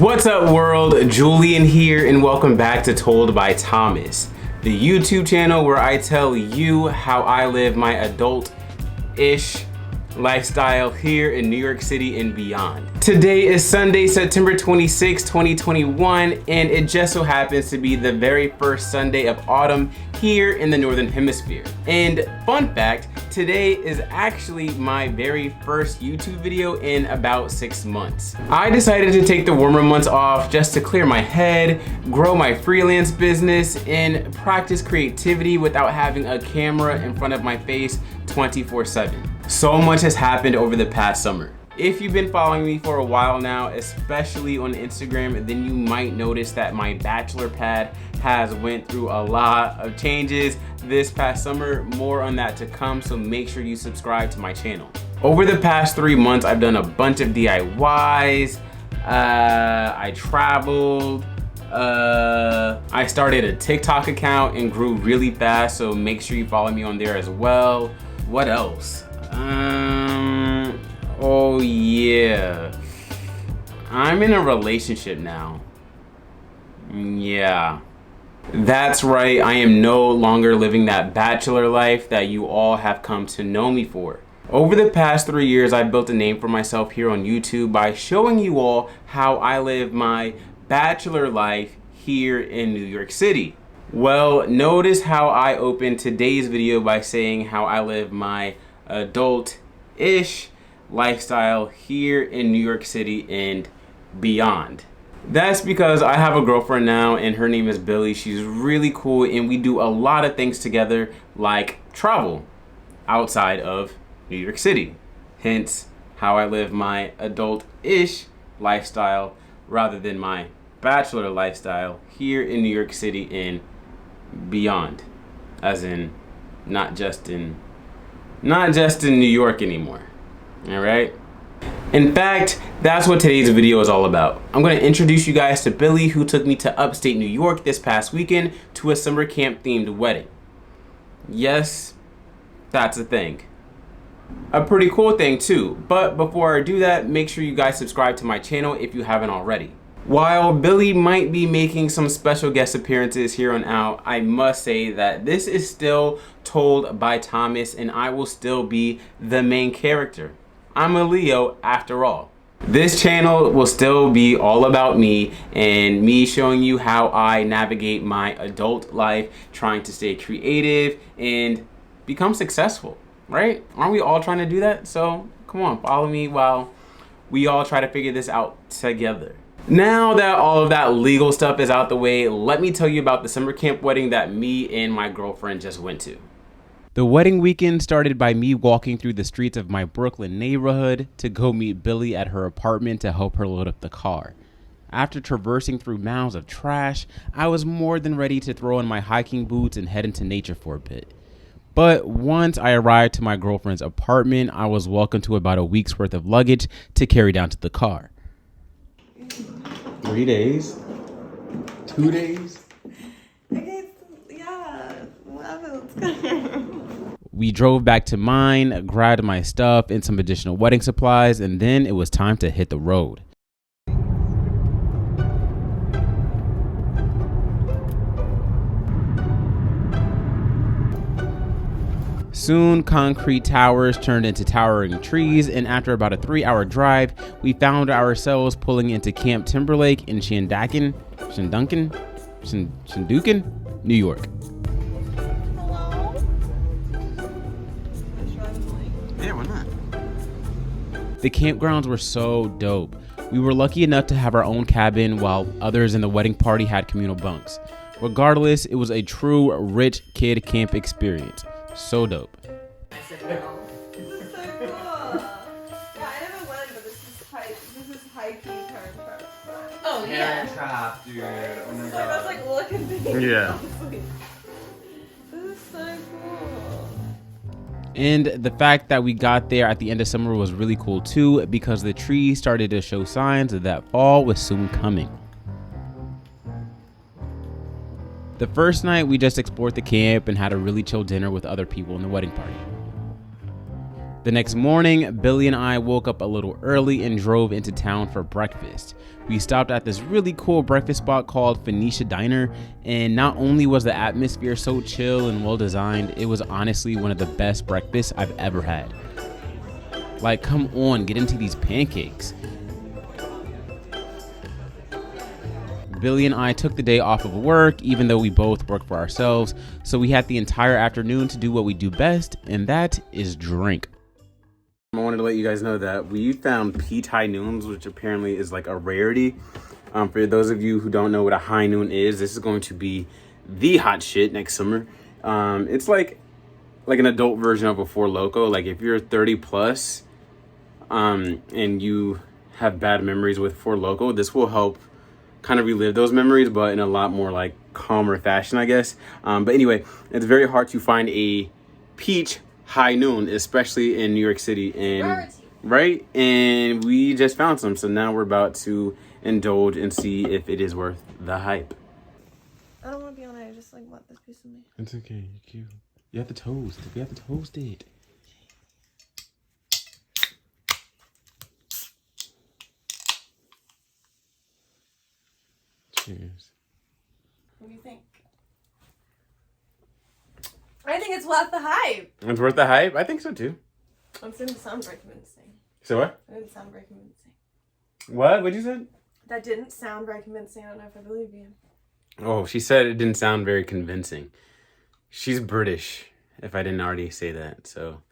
What's up world, Julian here and welcome back to Told by Thomas, the YouTube channel where I tell you how I live my adult-ish lifestyle here in New York City and beyond. Today is Sunday, September 26, 2021, and it just so happens to be the very first Sunday of autumn here in the Northern Hemisphere. And fun fact, today is actually my very first YouTube video in about 6 months. I decided to take the warmer months off just to clear my head, grow my freelance business, and practice creativity without having a camera in front of my face 24/7. So much has happened over the past summer. If you've been following me for a while now, especially on Instagram, then you might notice that my bachelor pad has went through a lot of changes this past summer. More on that to come, so make sure you subscribe to my channel. Over the past 3 months, I've done a bunch of DIYs, I traveled, I started a TikTok account and grew really fast, so make sure you follow me on there as well. What else? Oh yeah, I'm in a relationship now. Yeah, that's right, I am no longer living that bachelor life that you all have come to know me for. Over the past 3 years, I built a name for myself here on YouTube by showing you all how I live my bachelor life here in New York City. Well, notice how I opened today's video by saying how I live my adult-ish lifestyle here in New York City and beyond. That's because I have a girlfriend now and her name is Billy. She's really cool and we do a lot of things together, like travel outside of New York City. Hence how I live my adult-ish lifestyle rather than my bachelor lifestyle here in New York City and beyond, as in not just in New York anymore. All right, in fact, that's what today's video is all about. I'm going to introduce you guys to Billy, who took me to upstate New York this past weekend to a summer camp themed wedding. Yes, that's a thing, a pretty cool thing too. But before I do that, make sure you guys subscribe to my channel if you haven't already. While Billy might be making some special guest appearances here on out, I must say that this is still Told by Thomas and I will still be the main character. I'm a Leo after all. This channel will still be all about me and me showing you how I navigate my adult life, trying to stay creative and become successful, right? Aren't we all trying to do that? So come on, follow me while we all try to figure this out together. Now that all of that legal stuff is out the way, let me tell you about the summer camp wedding that me and my girlfriend just went to. The wedding weekend started by me walking through the streets of my Brooklyn neighborhood to go meet Billy at her apartment to help her load up the car. After traversing through mounds of trash, I was more than ready to throw on my hiking boots and head into nature for a bit. But once I arrived to my girlfriend's apartment, I was welcomed to about a week's worth of luggage to carry down to the car. 3 days? 2 days? Okay, yeah, whatever, let's go. We drove back to mine, grabbed my stuff and some additional wedding supplies, and then it was time to hit the road. Soon, concrete towers turned into towering trees, and after about a 3-hour drive, we found ourselves pulling into Camp Timberlake in Shanduken, New York. Hello? Yeah, why not? The campgrounds were so dope. We were lucky enough to have our own cabin while others in the wedding party had communal bunks. Regardless, it was a true rich kid camp experience. So dope. This is so cool. Yeah, I never went, but this is high-key turn. Oh, yeah. Top, dude. Oh my So I was like, look at these. Yeah. This is so cool. And the fact that we got there at the end of summer was really cool too, because the trees started to show signs that fall was soon coming. The first night, we just explored the camp and had a really chill dinner with other people in the wedding party. The next morning, Billy and I woke up a little early and drove into town for breakfast. We stopped at this really cool breakfast spot called Phoenicia Diner, and not only was the atmosphere so chill and well designed, it was honestly one of the best breakfasts I've ever had. Like, come on, get into these pancakes. Billy and I took the day off of work, even though we both work for ourselves, so we had the entire afternoon to do what we do best, and that is drink. I wanted to let you guys know that we found peach high noons, which apparently is like a rarity. For those of you who don't know what a high noon is, this is going to be the hot shit next summer. It's like an adult version of a Four Loko. Like if you're 30 plus and you have bad memories with Four Loko, this will help kind of relive those memories, but in a lot more like calmer fashion, I guess. But anyway, it's very hard to find a peach high noon, especially in New York City, and right, and we just found some, so now we're about to indulge and see if it is worth the hype. I don't want to be on it. I just like want this piece of me. It's okay, you're cute. You have to toast. We have to toast it. Cheers. What do you think? I think it's worth the hype. It's worth the hype? I think so too. It didn't sound very convincing. So what? That didn't sound very convincing. What? What'd you say? That didn't sound very convincing. I don't know if I believe you. Oh, she said it didn't sound very convincing. She's British, if I didn't already say that, so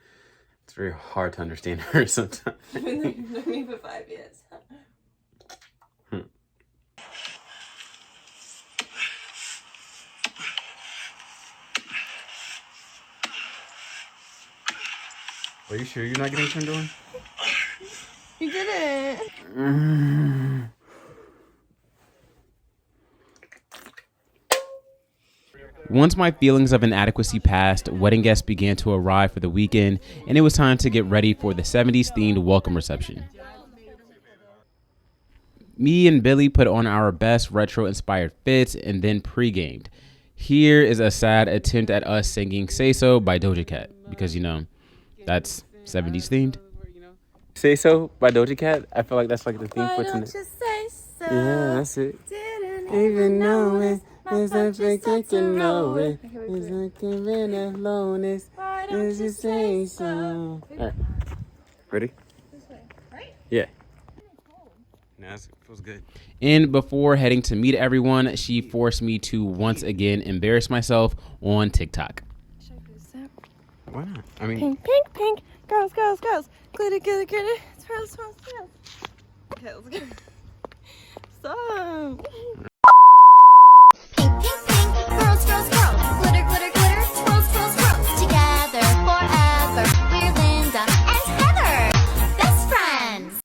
it's very hard to understand her sometimes. I've known me for 5 years. Are you sure you're not getting turned on? You did it. Once my feelings of inadequacy passed, wedding guests began to arrive for the weekend, and it was time to get ready for the 70s themed welcome reception. Me and Billy put on our best retro inspired fits and then pre-gamed. Here is a sad attempt at us singing Say So by Doja Cat, because you know, that's 70s themed. Say So by Doja Cat. I feel like that's like the theme for tonight. Why don't you say so? Yeah, that's it. Didn't Even know it. It's thought like you I said to to know know it. it. It's like a bit of loneliness. Why don't As you you say so. Alright. Ready? This way, right? Yeah. Nah, it feels good. And before heading to meet everyone, she forced me to once again embarrass myself on TikTok. Should I post that? Why not? I mean, Pink, pink, pink. Girls, girls, girls. Glitter, glitter, glitter. Swirl, swirl, swirl. Okay, let's go. So. Pink, pink, pink, girls, girls, girls, glitter, glitter, glitter, swirls, swirls, swirls, together forever, we're Linda and Heather, best friends.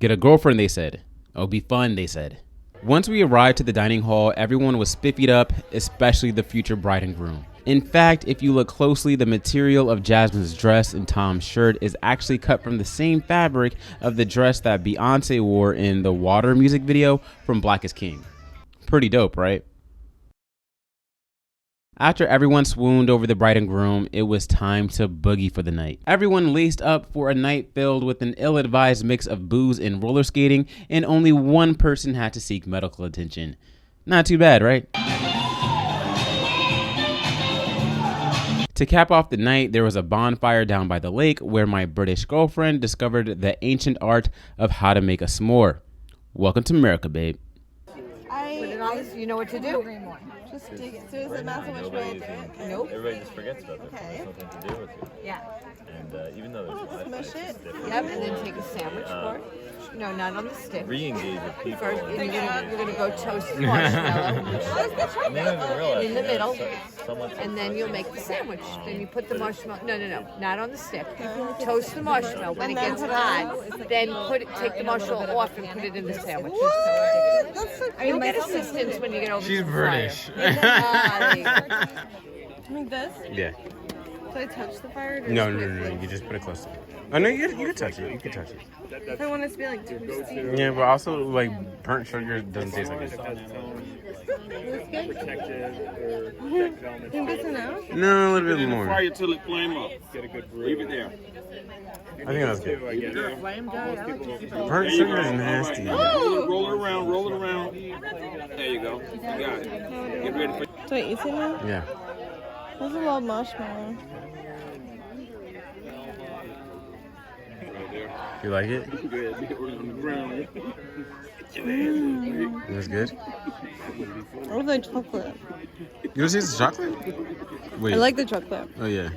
get a girlfriend, they said. It'll be fun, they said. Once we arrived to the dining hall, everyone was spiffied up, especially the future bride and groom. In fact, if you look closely, the material of Jasmine's dress and Tom's shirt is actually cut from the same fabric of the dress that Beyonce wore in the Water music video from Black is King. Pretty dope, right? After everyone swooned over the bride and groom, it was time to boogie for the night. Everyone laced up for a night filled with an ill-advised mix of booze and roller skating, and only one person had to seek medical attention. Not too bad, right? To cap off the night, there was a bonfire down by the lake where my British girlfriend discovered the ancient art of how to make a s'more. Welcome to America, babe. Put it on this, you know what to do? Just dig it. So is it matter which way I do it? Nope. Everybody just forgets about it. Okay. It has nothing to do with you. Yeah. And even though there's Wi-Fi, smush it's it. just different. Yep, and then take a sandwich board. No, not on the stick. Re-engage with people. First, and you're gonna go toast the marshmallow and they don't even realize in the that middle, someone's and then you'll make the sandwich. Then you put the marshmallow. No, not on the stick. Toast the marshmallow. When it gets hot, then take the marshmallow off and put it in the sandwich. That's so You'll get assistance when you get over She's to the British. fire. Like this? Yeah. Do I touch the fire? Or No, just no, put it no, no. close? You just put it close to it. Oh no, you can touch it. You can touch it. If I want it to be like toasty. Yeah, but also like burnt sugar doesn't taste like it. Think that's enough? No, a little bit more. Fire till it flame up. Leave it there. I think that's good. Burnt sugar is nasty. Roll it around, roll it around. There you go. You got it. Get ready for Do I eat it now? Yeah. That's a lot of marshmallow. You like it? on the ground. It was good. I would like chocolate. You want to taste the chocolate? Wait. I like the chocolate. Oh yeah.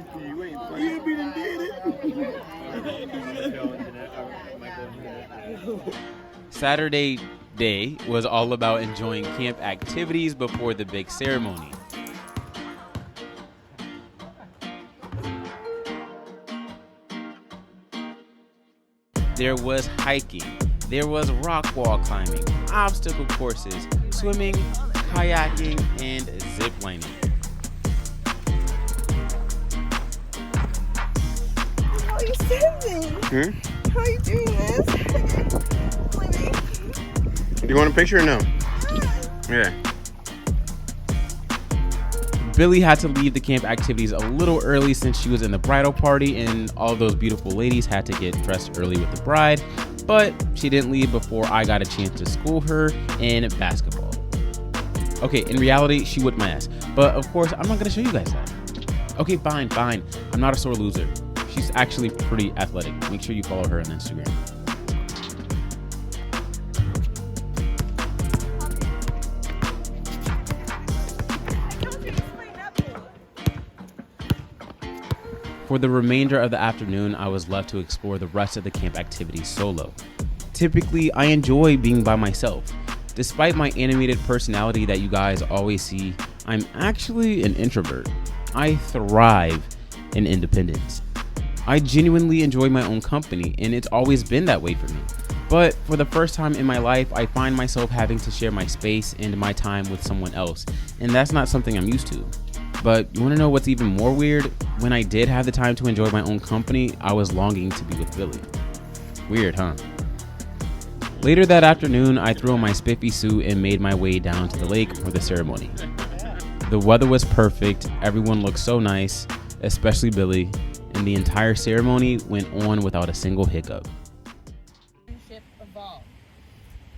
Saturday day was all about enjoying camp activities before the big ceremony. There was hiking, there was rock wall climbing, obstacle courses, swimming, kayaking, and zip lining. How are you standing? How are you doing this? Do you want a picture or no? Yeah. Billy had to leave the camp activities a little early since she was in the bridal party and all those beautiful ladies had to get dressed early with the bride, but she didn't leave before I got a chance to school her in basketball. Okay, in reality, she whipped my ass, but of course, I'm not gonna show you guys that. Okay, fine. I'm not a sore loser. She's actually pretty athletic. Make sure you follow her on Instagram. For the remainder of the afternoon, I was left to explore the rest of the camp activities solo. Typically, I enjoy being by myself. Despite my animated personality that you guys always see, I'm actually an introvert. I thrive in independence. I genuinely enjoy my own company, and it's always been that way for me. But for the first time in my life, I find myself having to share my space and my time with someone else, and that's not something I'm used to. But you want to know what's even more weird? When I did have the time to enjoy my own company, I was longing to be with Billy. Weird, huh? Later that afternoon, I threw on my spiffy suit and made my way down to the lake for the ceremony. The weather was perfect, everyone looked so nice, especially Billy, and the entire ceremony went on without a single hiccup. Evolved.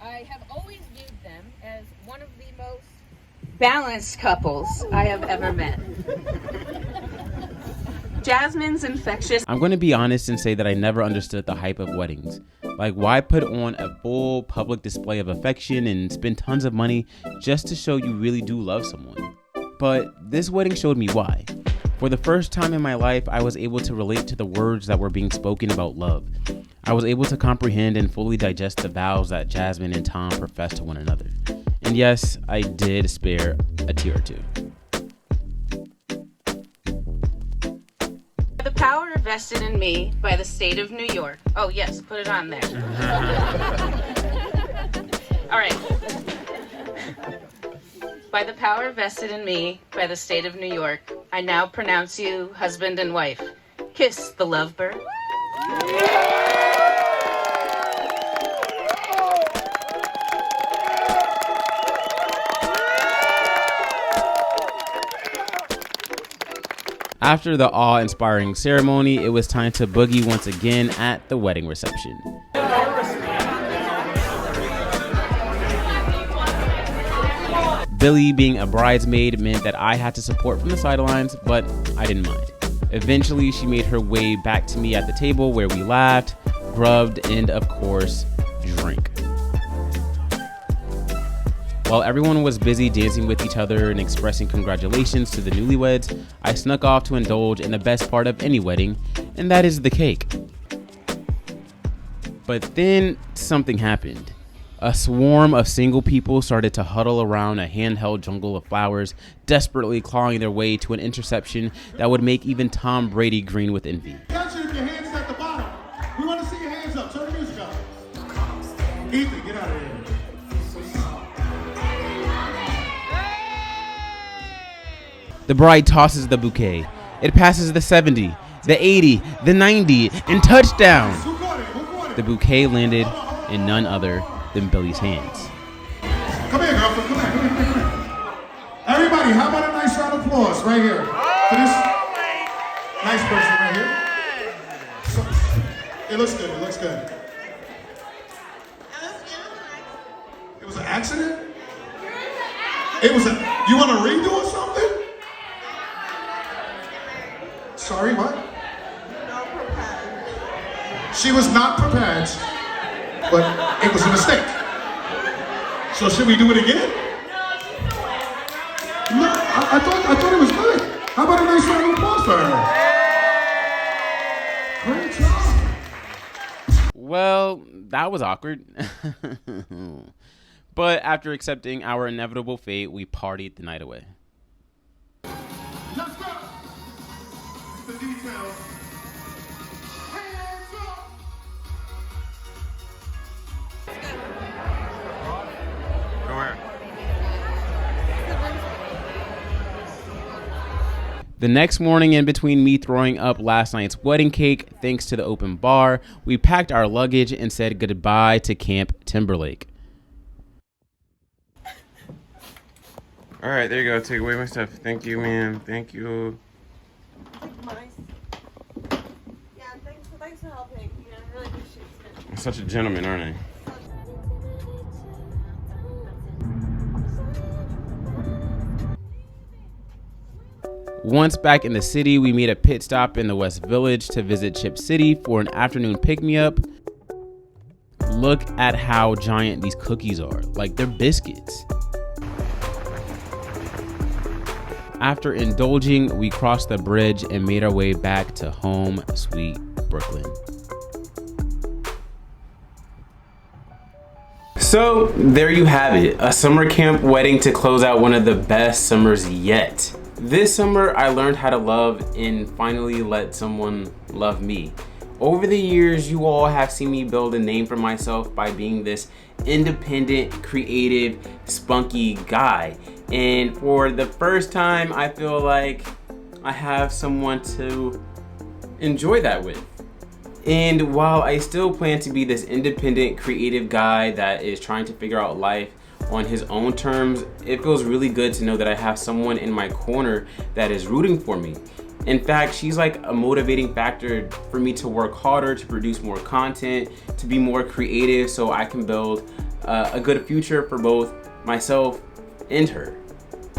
I have always viewed them as one of the most balanced couples I have ever met. Jasmine's infectious. I'm going to be honest and say that I never understood the hype of weddings. Like, why put on a full public display of affection and spend tons of money just to show you really do love someone? But this wedding showed me why. For the first time in my life, I was able to relate to the words that were being spoken about love. I was able to comprehend and fully digest the vows that Jasmine and Tom professed to one another. And yes, I did spare a tear or two. The power vested in me by the state of New York. Oh yes, put it on there. All right. By the power vested in me by the state of New York, I now pronounce you husband and wife. Kiss the lovebird. After the awe-inspiring ceremony, it was time to boogie once again at the wedding reception. Billy being a bridesmaid meant that I had to support from the sidelines, but I didn't mind. Eventually, she made her way back to me at the table where we laughed, grubbed, and of course, drank. While everyone was busy dancing with each other and expressing congratulations to the newlyweds, I snuck off to indulge in the best part of any wedding, and that is the cake. But then something happened. A swarm of single people started to huddle around a handheld jungle of flowers, desperately clawing their way to an interception that would make even Tom Brady green with envy. Got you with your hands at the bottom. We want to see your hands up. Turn the music up. Ethan, get out of here. The bride tosses the bouquet. It passes the 70, the 80, the 90, and touchdown. Who caught it? Who caught it? The bouquet landed in none other than Billy's hands. Come here, girlfriend. Come here. Come here. Come here. Everybody, how about a nice round of applause right here for this nice person right here? So, it looks good. It looks good. It was an accident? It was a. You want to redo or something? Sorry, what? Not prepared. She was not prepared, but it was a mistake. So should we do it again? No, I thought it was good. How about a nice round of applause for her? Great job. Well, that was awkward. But after accepting our inevitable fate, we partied the night away. Let's go. The details. Hands up. Go where? The next morning, in between me throwing up last night's wedding cake, thanks to the open bar, we packed our luggage and said goodbye to Camp Timberlake. All right, there you go. Take away my stuff. Thank you, man. Thank you. Nice. Yeah, thanks for helping. You know, I really appreciate it. I'm such a gentleman, aren't I? Once back in the city, we made a pit stop in the West Village to visit Chip City for an afternoon pick-me-up. Look at how giant these cookies are. Like, they're biscuits. After indulging, we crossed the bridge and made our way back to home, sweet Brooklyn. So there you have it, a summer camp wedding to close out one of the best summers yet. This summer, I learned how to love and finally let someone love me. Over the years, you all have seen me build a name for myself by being this independent, creative, spunky guy. And for the first time, I feel like I have someone to enjoy that with. And while I still plan to be this independent, creative guy that is trying to figure out life on his own terms, it feels really good to know that I have someone in my corner that is rooting for me. In fact, she's like a motivating factor for me to work harder, to produce more content, to be more creative so I can build a good future for both myself and her.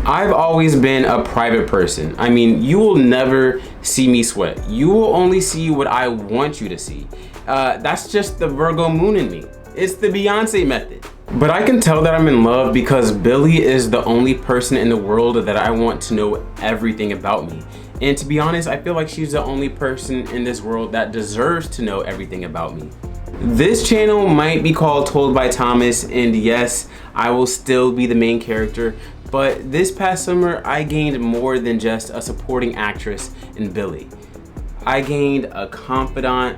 I've always been a private person. I mean, you will never see me sweat. You will only see what I want you to see. That's just the Virgo moon in me. It's the Beyonce method. But I can tell that I'm in love because Billy is the only person in the world that I want to know everything about me. And to be honest, I feel like she's the only person in this world that deserves to know everything about me. This channel might be called Told by Thomas, and yes, I will still be the main character, but this past summer, I gained more than just a supporting actress in Billy. I gained a confidant,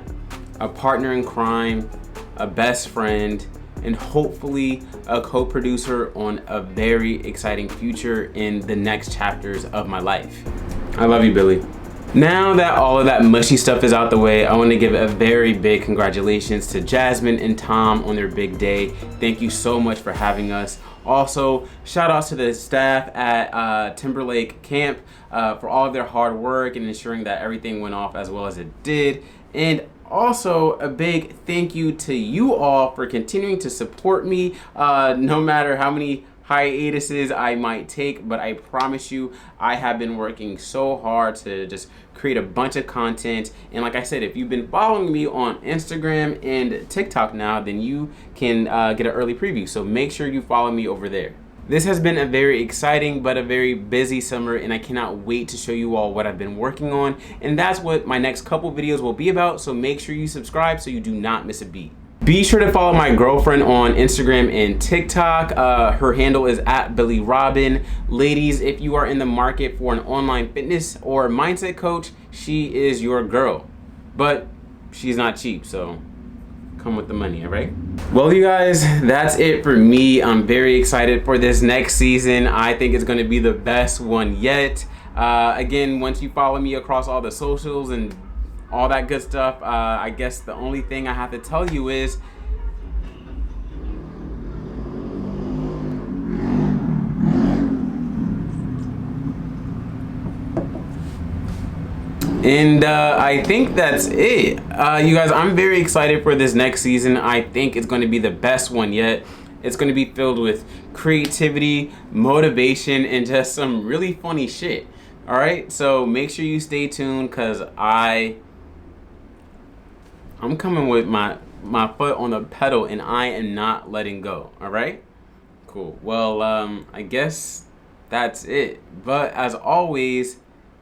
a partner in crime, a best friend, and hopefully a co-producer on a very exciting future in the next chapters of my life. I love you, Billy. Now that all of that mushy stuff is out the way, I want to give a very big congratulations to Jasmine and Tom on their big day. Thank you so much for having us. Also, shout outs to the staff at Timberlake Camp for all of their hard work and ensuring that everything went off as well as it did. And also a big thank you to you all for continuing to support me no matter how many hiatuses I might take, but I promise you I have been working so hard to just create a bunch of content. And like I said, if you've been following me on Instagram and TikTok now, then you can get an early preview, so make sure you follow me over there. This has been a very exciting but a very busy summer, and I cannot wait to show you all what I've been working on, and that's what my next couple videos will be about, so make sure you subscribe so you do not miss a beat. Be sure to follow my girlfriend on Instagram and TikTok. Her handle is @BillyRobin. Ladies, if you are in the market for an online fitness or mindset coach, she is your girl. But she's not cheap, so come with the money, all right? Well, you guys, that's it for me. I'm very excited for this next season. I think it's gonna be the best one yet. Again, once you follow me across all the socials and all that good stuff, I guess the only thing I have to tell you is and I think that's it. You guys, I'm very excited for this next season. I think it's going to be the best one yet. It's going to be filled with creativity, motivation, and just some really funny shit. All right, so make sure you stay tuned because I'm coming with my foot on the pedal and I am not letting go. All right, cool. Well, I guess that's it. But as always,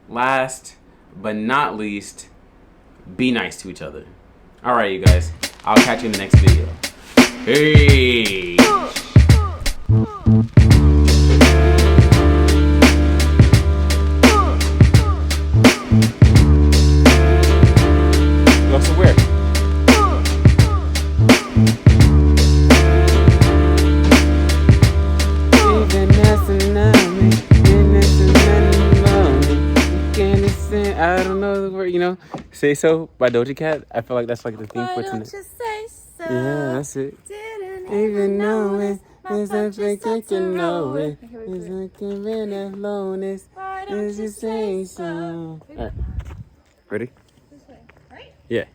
last but not least, be nice to each other. All right, you guys, I'll catch you in the next video. Hey. Go somewhere. I don't know the word, you know. Say So by Doja Cat. I feel like that's like the theme for tonight. Say so. Yeah, that's it. Didn't Even know it, it's my a fake just to know roll it. it. It's like a man of loneliness. Why don't Is you you say say so? so? Alright. Ready? This way, right? Yeah.